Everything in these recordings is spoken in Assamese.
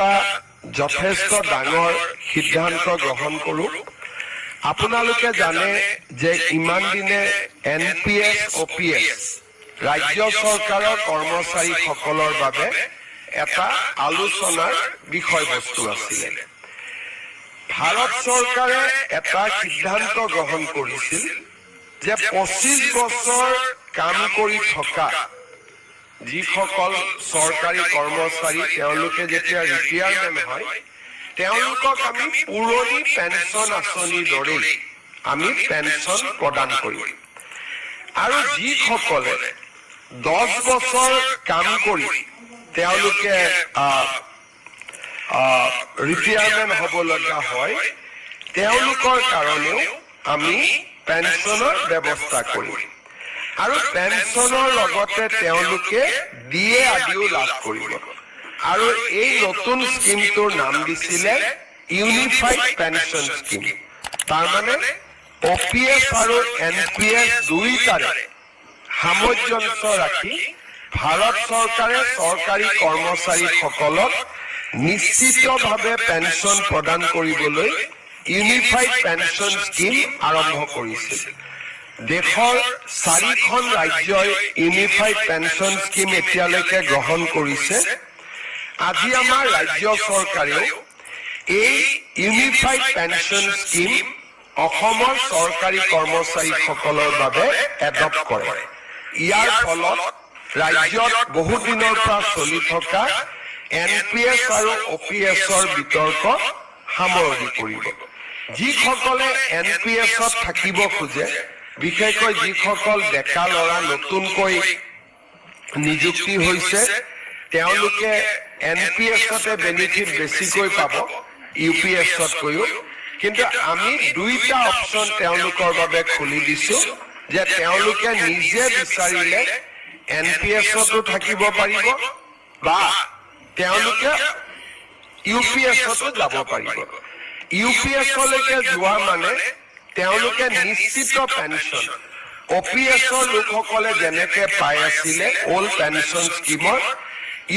এটা যথেষ্ট ডাঙৰ সিদ্ধান্ত গ্ৰহণ কৰোঁ। আপোনালোকে জানে যে ইমান দিনে NPS OPS ৰাজ্য চৰকাৰৰ কৰ্মচাৰীসকলৰ বাবে এটা আলোচনাৰ বিষয়বস্তু আছিলে। ভাৰত চৰকাৰে এটা সিদ্ধান্ত গ্ৰহণ কৰিছিল যে 25 বছৰ কাম কৰি থকা যিসকল চৰকাৰী কৰ্মচাৰী তেওঁলোকে যেতিয়া ৰিটায়াৰমেণ্ট হয় তেওঁলোকক আমি পুৰণি পেঞ্চন আঁচনিৰ দৰেই আমি পেঞ্চন প্ৰদান কৰিম। আৰু যিসকলে 10 বছৰ কাম কৰি তেওঁলোকে ৰিটায়াৰমেণ্ট হ'বলগীয়া হয় তেওঁলোকৰ কাৰণেও আমি পেঞ্চনৰ ব্যৱস্থা কৰিম। আৰু পেঞ্চনৰ লগতে তেওঁলোকে DA আদিও লাভ কৰিব। আৰু এই নতুন স্কিমটোৰ নাম দিছিলে ইউনিফাইড পেঞ্চন স্কিম। তাৰমানে OPS আৰু NPS দুইটাৰে সামঞ্জস্য ৰাখি ভাৰত চৰকাৰে চৰকাৰী কৰ্মচাৰীসকলক নিশ্চিতভাৱে পেঞ্চন প্ৰদান কৰিবলৈ ইউনিফাইড পেঞ্চন স্কিম আৰম্ভ কৰিছিল। দেশৰ 4খন ৰাজ্যই ইউনিফাইড পেঞ্চন স্কিম এতিয়ালৈকে গ্ৰহণ কৰিছে। আজি আমাৰ ৰাজ্য চৰকাৰেও এই ইউনিফাইড পেঞ্চন স্কিম অসমৰ চৰকাৰী কৰ্মচাৰীসকলৰ বাবে এডপ্ট কৰে। ইয়াৰ ফলত ৰাজ্যত বহু দিনৰ পৰা চলি থকা NPS আৰু OPSৰ বিতৰ্ক সামৰণি পৰিব। যিসকলে NPSত থাকিব খোজে, বিশেষকৈ যিসকল ডেকা ল'ৰা নতুনকৈ নিযুক্তি হৈছে তেওঁলোকে NPSতে বেনিফিট বেছিকৈ পাব UPSতকৈও। কিন্তু আমি দুইটা অপশ্যন তেওঁলোকৰ বাবে খুলি দিছো যে তেওঁলোকে নিজে বিচাৰিলে NPSতো থাকিব পাৰিব বা তেওঁলোকে UPSতো যাব পাৰিব। UPSলৈকে যোৱা মানে তেওঁলোকে নিশ্চিত পেঞ্চন OPSৰ লোকসকলে যেনেকে পাই আছিলে অল্ড পেঞ্চন স্কিমৰ,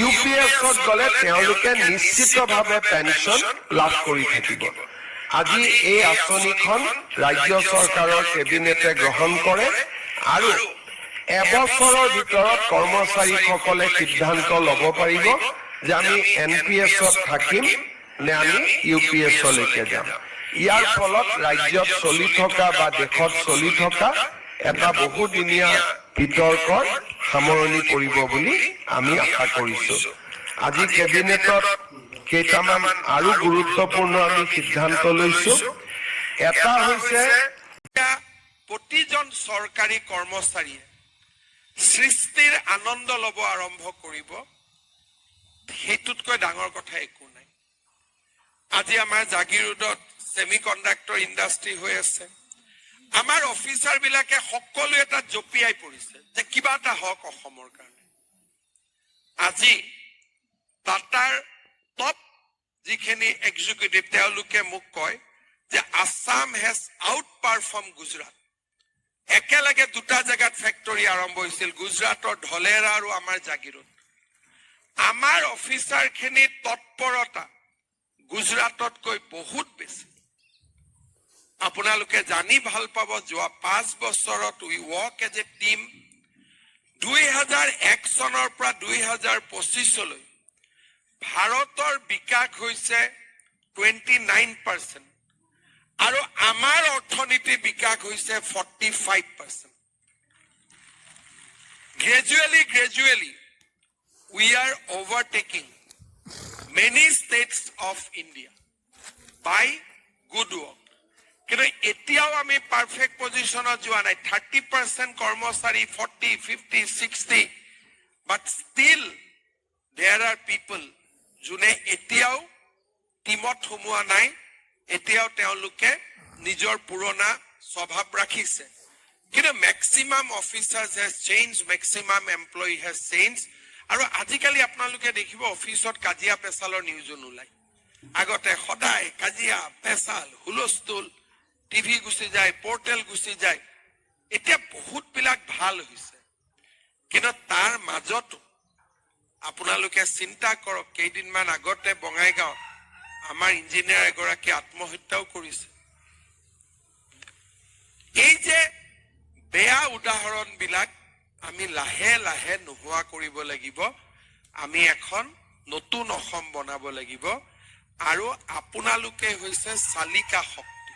UPSত গ'লে তেওঁলোকে নিশ্চিতভাৱে পেঞ্চন লাভ কৰি থাকিব। আজি এই আঁচনিখন ৰাজ্য চৰকাৰৰ কেবিনেটে গ্ৰহণ কৰে আৰু এবছৰৰ ভিতৰত কৰ্মচাৰীসকলে সিদ্ধান্ত ল'ব পাৰিব যে আমি NPSত থাকিম নে আমি UPSলৈকে যাম। ইয়াৰ ফলত ৰাজ্যত চলি থকা বা দেশত চলি থকা এটা বহুদিনীয়া বিতৰ্কৰ সামৰণি পৰিব বুলি আমি আশা কৰিছো। আজি কেবিনেটত কেইটামান আৰু গুৰুত্বপূৰ্ণ আমি সিদ্ধান্ত লৈছো। এটা হৈছে প্ৰতিজন চৰকাৰী কৰ্মচাৰীয়ে সৃষ্টিৰ আনন্দ ল'ব আৰম্ভ কৰিব। সেইটোতকৈ ডাঙৰ কথা একো নাই। আজি আমাৰ জাগিৰোডত সেমিকণ্ডাক্টৰ ইণ্ডাষ্ট্ৰী হৈ আছে। আমাৰ অফিচাৰ বিলাকে সকলো এটা জপিয়াই পৰিছে যে কিবা এটা হওক অসমৰ কাৰণে। আজি টাটাৰ টপ যিখিনি এক্সিকিউটিভ তেওঁলোকে মোক কয় যে Assam has out perform Gujarat. একেলগে দুটা জেগাত ফেক্টৰী আৰম্ভ হৈছিল, গুজৰাটৰ ধলেৰা আৰু আমাৰ জাগিৰোড। আমাৰ অফিচাৰখিনিৰ তৎপৰতা গুজৰাটতকৈ বহুত বেছি। আপোনালোকে জানি ভাল পাব যোৱা 5 বছৰত উই ৱৰ্ক এজ এ টিম। 2001 চনৰ পৰা 2025লৈ ভাৰতৰ বিকাশ হৈছে 29% আৰু আমাৰ অৰ্থনীতিৰ বিকাশ হৈছে 45%। Gradually, we are overtaking many states of India by good work. কিন্তু এতিয়াও আমি পাৰফেক্ট পজিশনত যোৱা নাই। 30% কৰ্মচাৰী, 40, 50, 60, but still there are people যোনে এতিয়াও টিমত সোমোৱা নাই। এতিয়াও তেওঁলোকে নিজৰ পুৰণা স্বভাৱ ৰাখিছে। কিন্তু maximum officers has change, maximum employee has change. আৰু আজিকালি আপোনালোকে দেখিব অফিচত কাজিয়া পেচালৰ নিউজো নোলায়। আগতে সদায় কাজিয়া পেচাল হুলস্থুল, টিভি গুচি যায়, পৰ্টেল গুচি যায়। এতিয়া বহুত বিলাক ভাল হৈছে, কিন্তু তাৰ মাজতো আপোনালোকে চিন্তা কৰক, কেইদিনমান আগতে বঙাইগাঁৱত আমাৰ ইঞ্জিনিয়াৰ এগৰাকী আত্মহত্যাও কৰিছে। এই যে বেয়া উদাহৰণবিলাক আমি লাহে লাহে নোহোৱা কৰিব লাগিব। আমি এখন নতুন অসম বনাব লাগিব। আৰু আপোনালোকে হৈছে চালিকা শক্তি।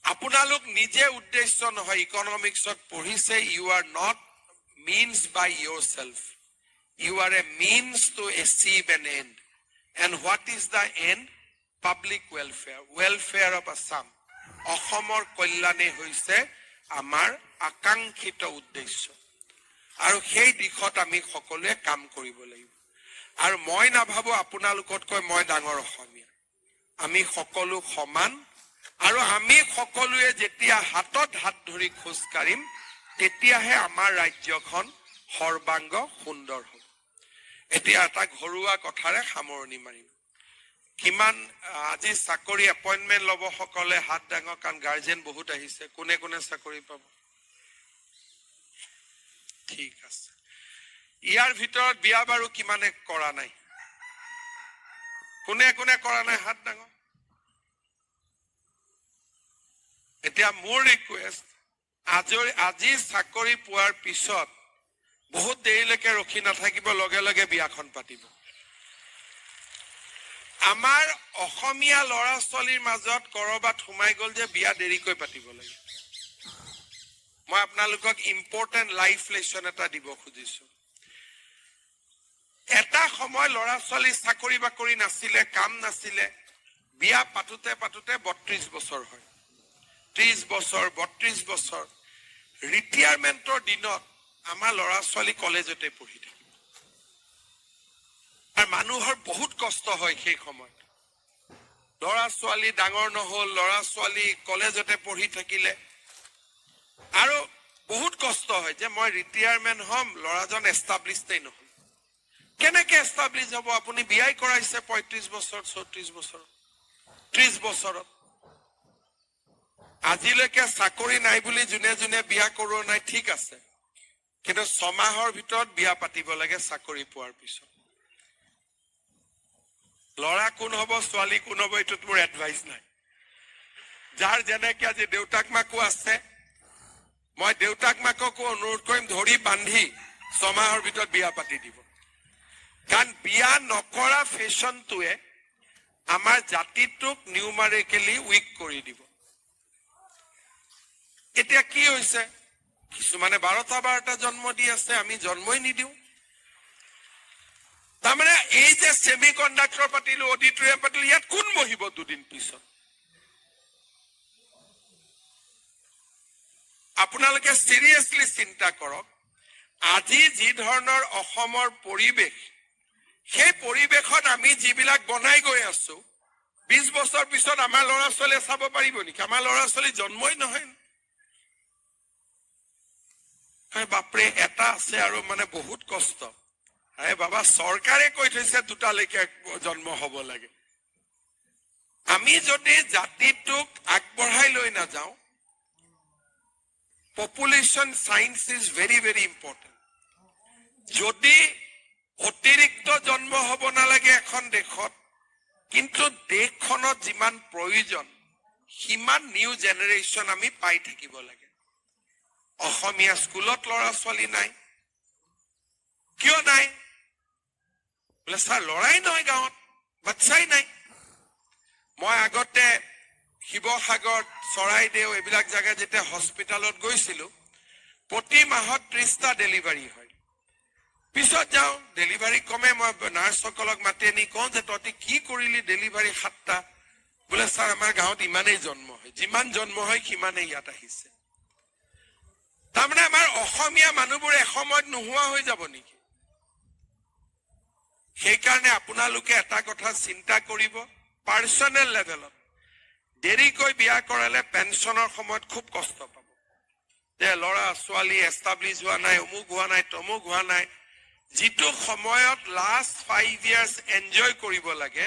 আপোনালোক নিজে উদ্দেশ্য নহয়, ইকনমিক্সত পঢ়িছে, you are not means by yourself. You are a means to achieve an end. And what is the end? Public welfare. Welfare of Assam. অসমৰ কল্যাণে হৈছে আমাৰ আকাংক্ষিত উদ্দেশ্য। আৰু সেই দিশত আমি সকলোৱে কাম কৰিব লাগিব। আৰু মই নাভাবো আপোনালোকতকৈ মই ডাঙৰ অসমীয়া। আমি সকলো সমান। আৰু আমি সকলোৱে যেতিয়া হাতত হাত ধৰি খোজ কাঢ়িম, তেতিয়াহে আমাৰ ৰাজ্যখন সৰ্বাংগ সুন্দৰ হ'ব। এতিয়া এটা ঘৰুৱা কথাৰে সামৰণি মাৰিম। কিমান আজি চাকৰি এপইণ্টমেণ্ট ল'ব সকলে হাত দাঙক, কাৰণ গাৰ্জেন বহুত আহিছে। কোনে কোনে চাকৰি পাব? ঠিক আছে। ইয়াৰ ভিতৰত বিয়া বাৰু কিমানে কৰা নাই? কোনে কোনে কৰা নাই হাত দাঙক। এতিয়া মোৰ ৰিকুৱেষ্ট, আজি চাকৰি পোৱাৰ পিছত বহুত দেৰিলৈকে ৰখি নাথাকিব, লগে লগে বিয়াখন পাতিব। আমাৰ অসমীয়া ল'ৰা ছোৱালীৰ মাজত কৰবাত সোমাই গ'ল যে বিয়া দেৰিকৈ পাতিব লাগে। মই আপোনালোকক ইম্পৰ্টেণ্ট লাইফ লেচন এটা দিব খুজিছো। এটা সময় ল'ৰা ছোৱালী চাকৰি বাকৰি নাছিলে, কাম নাছিলে, বিয়া পাতোতে পাতোতে 32 বছৰ হয়। 30 বছৰ, 32 বছৰ। ৰিটায়াৰমেণ্টৰ দিনত আমাৰ ল'ৰা ছোৱালী কলেজতে পঢ়ি থাকিব। আৰু মানুহৰ বহুত কষ্ট হয় সেই সময়ত। ল'ৰা ছোৱালী ডাঙৰ নহল, ল'ৰা ছোৱালী কলেজতে পঢ়ি থাকিলে, আৰু বহুত কষ্ট হয় যে মই ৰিটায়াৰমেণ্ট হ'ম, ল'ৰাজন এষ্টাব্লিছডেই নহল। কেনেকে এষ্টাব্লিছ হ'ব? আপুনি বিয়াই কৰাইছে 35 বছৰ, 34 বছৰ, 30 বছৰত। আজিলৈকে চাকৰি নাই বুলি যোনে যোনে বিয়া কৰোৱা নাই, ঠিক আছে, কিন্তু 6 মাহৰ ভিতৰত বিয়া পাতিব লাগে চাকৰি পোৱাৰ পিছত। ল'ৰা কোন হ'ব, ছোৱালী কোন হ'ব, এইটোত মোৰ এডভাইচ নাই। যাৰ যেনেকে আজি দেউতাক মাকো আছে, মই দেউতাক মাককো অনুৰোধ কৰিম, ধৰি বান্ধি 6 মাহৰ ভিতৰত বিয়া পাতি দিব। কাৰণ বিয়া নকৰা ফেশ্বনটোৱে আমাৰ জাতিটোক নিউমাৰিকেলি উইক কৰি দিব। এতিয়া কি হৈছে, কিছুমানে 12টা জন্ম দি আছে, আমি জন্মই নিদিওঁ। তাৰমানে এই যে ছেমি কণ্ডাক্টৰ পাতিলো, অডিটৰিয়াম পাতিলো, ইয়াত কোন বহিব দুদিন পিছত? আপোনালোকে চিৰিয়াছলি চিন্তা কৰক। আজি যি ধৰণৰ অসমৰ পৰিৱেশ, সেই পৰিৱেশত আমি যিবিলাক বনাই গৈ আছো, 20 বছৰ পিছত আমাৰ ল'ৰা ছোৱালীয়ে চাব পাৰিব নেকি? আমাৰ ল'ৰা ছোৱালী জন্মই নহয়। বাপৰে, এটা আছে আৰু মানে বহুত কষ্ট। আৰে বাবা, চৰকাৰে কৈ থৈছে 2টালৈকে জন্ম হ'ব লাগে। আমি যদি জাতিটোক আগবঢ়াই লৈ নাযাওঁ, population science is very very important. যদি অতিৰিক্ত জন্ম হ'ব নালাগে এখন দেশত, কিন্তু দেশখনত যিমান প্ৰয়োজন সিমান নিউ জেনেৰেশ্যন আমি পাই থাকিব লাগে। অসমীয়া স্কুলত ল'ৰা ছোৱালী নাই, কিয় নাই? বোলে ছাৰ ল'ৰাই নহয়, গাঁৱত বাচ্চাই নাই। মই আগতে শিৱসাগৰ, চৰাইদেউ এইবিলাক জেগা যেতিয়া হস্পিটালত গৈছিলো, প্ৰতি মাহত 30টা ডেলিভাৰী হয়। পিছত যাওঁ, ডেলিভাৰী কমে, মই নাৰ্ছসকলক মাতি আনি কওঁ যে তহঁতি কি কৰিলি ডেলিভাৰী 7টা? বোলে ছাৰ আমাৰ গাঁৱত ইমানেই জন্ম হয়, যিমান জন্ম হয় সিমানেই ইয়াত আহিছে। তাৰমানে আমাৰ অসমীয়া মানুহবোৰ এসময়ত নোহোৱা হৈ যাব নেকি? সেইকাৰণে আপোনালোকে এটা কথা চিন্তা কৰিব, পাৰ্চনেল লেভেলত দেৰিকৈ বিয়া কৰালে পেঞ্চনৰ সময়ত খুব কষ্ট পাব। যে ল'ৰা ছোৱালী এষ্টাব্লিছ হোৱা নাই, অমুক হোৱা নাই, তমুক হোৱা নাই। যিটো সময়ত লাষ্ট 5 years এনজয় কৰিব লাগে,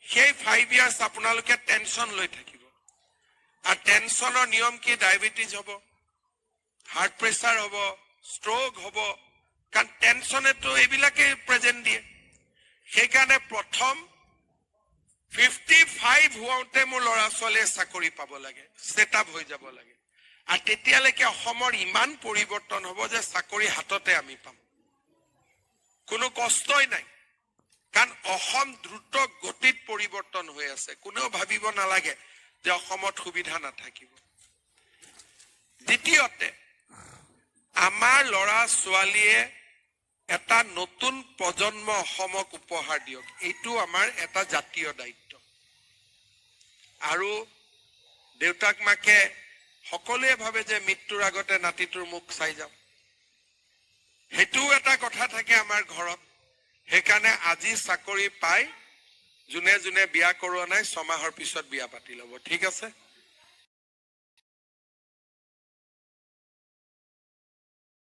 সেই 5 years আপোনালোকে টেনচন লৈ থাকিব। আৰু টেনচনৰ নিয়ম কি? ডায়েবেটিছ হ'ব, হাৰ্ট প্ৰেছাৰ হ'ব, ষ্ট্ৰোক হ'ব, কাৰণ টেনশ্যনেতো এইবিলাকে প্ৰেজেণ্ট দিয়ে সেইকাৰণে প্ৰথম 55 হওঁতে মোৰ ল'ৰা ছোৱালীয়ে চাকৰি পাব লাগে ছেট আপ হৈ যাব লাগে আৰু তেতিয়ালৈকে অসমৰ ইমান পৰিৱৰ্তন হ'ব যে চাকৰি হাততে আমি পাম কোনো কষ্টই নাই কাৰণ অসম দ্ৰুত গতিত পৰিৱৰ্তন হৈ আছে কোনেও ভাবিব নালাগে যে অসমত সুবিধা নাথাকিব দ্বিতীয়তে আমাৰ ল'ৰা ছোৱালীয়ে এটা নতুন প্ৰজন্ম অসমক উপহাৰ দিয়ক এইটো আমাৰ এটা জাতীয় দায়িত্ব আৰু দেউতাক মাকে সকলোৱে ভাবে যে মৃত্যুৰ আগতে নাতিটোৰ মুখ চাই যাম সেইটোও এটা কথা থাকে আমাৰ ঘৰত সেইকাৰণে আজি চাকৰি পাই যোনে যোনে বিয়া কৰোৱা নাই 6 মাহৰ পিছত বিয়া পাতি ল'ব ঠিক আছে